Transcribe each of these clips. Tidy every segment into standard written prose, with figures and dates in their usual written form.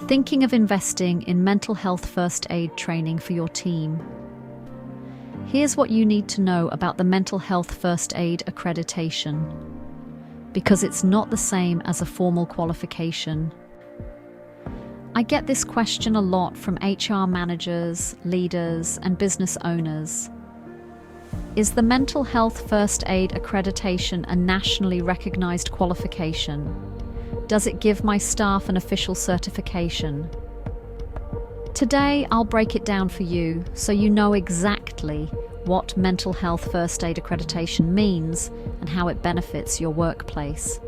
Thinking of investing in mental health first aid training for your team? Here's what you need to know about the Mental Health First Aid Accreditation, because it's not the same as a formal qualification. I get this question a lot from HR managers, leaders, and business owners. Is the Mental Health First Aid Accreditation a nationally recognized qualification? Does it give my staff an official certification? Today, I'll break it down for you so you know exactly what Mental Health First Aid Accreditation means and how it benefits your workplace.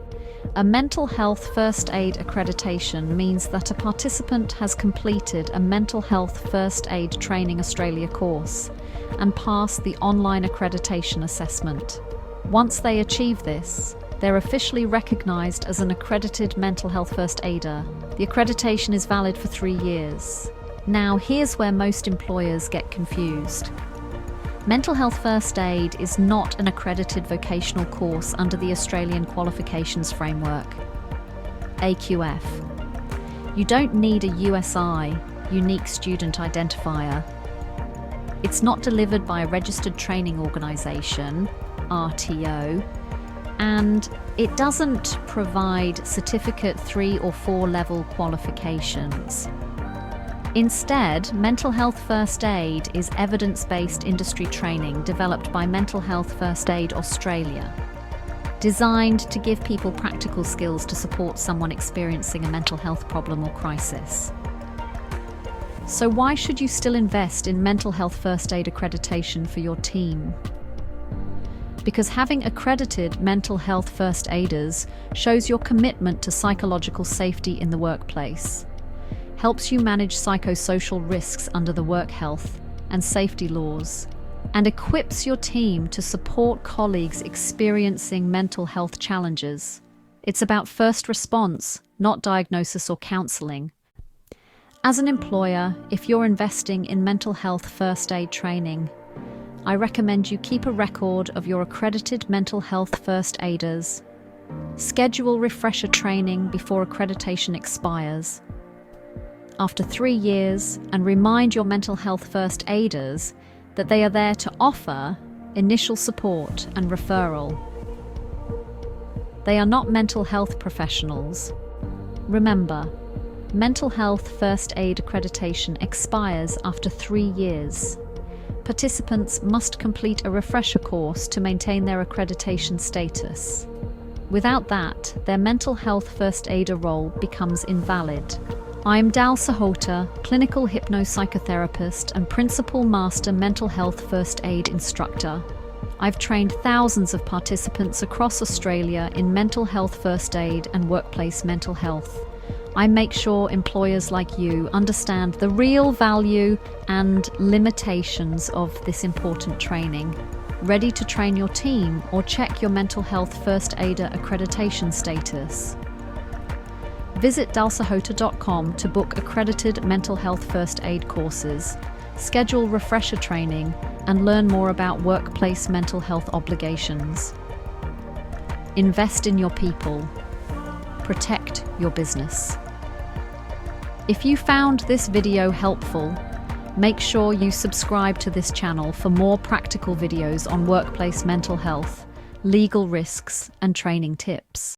A Mental Health First Aid Accreditation means that a participant has completed a Mental Health First Aid Training Australia course and passed the online accreditation assessment. Once they achieve this, they're officially recognised as an accredited mental health first aider. The accreditation is valid for 3 years. Now, here's where most employers get confused. Mental health first aid is not an accredited vocational course under the Australian Qualifications Framework, AQF. You don't need a USI, Unique Student Identifier. It's not delivered by a registered training organisation, RTO, and it doesn't provide certificate 3 or 4 level qualifications. Instead, Mental Health First Aid is evidence-based industry training developed by Mental Health First Aid Australia, designed to give people practical skills to support someone experiencing a mental health problem or crisis. So why should you still invest in Mental Health First Aid accreditation for your team? Because having accredited mental health first aiders shows your commitment to psychological safety in the workplace, helps you manage psychosocial risks under the work health and safety laws, and equips your team to support colleagues experiencing mental health challenges. It's about first response, not diagnosis or counselling. As an employer, if you're investing in mental health first aid training, I recommend you keep a record of your accredited mental health first aiders. Schedule refresher training before accreditation expires. After 3 years, and remind your mental health first aiders that they are there to offer initial support and referral. They are not mental health professionals. Remember, mental health first aid accreditation expires after 3 years. Participants must complete a refresher course to maintain their accreditation status. Without that, their mental health first aider role becomes invalid. I'm Sahota, clinical hypnopsychotherapist and principal master mental health first aid instructor. I've trained thousands of participants across Australia in mental health first aid and workplace mental health. I make sure employers like you understand the real value and limitations of this important training. Ready to train your team or check your mental health first aider accreditation status? Visit dalsahota.com to book accredited mental health first aid courses, schedule refresher training, and learn more about workplace mental health obligations. Invest in your people. Protect your business. If you found this video helpful, make sure you subscribe to this channel for more practical videos on workplace mental health, legal risks, and training tips.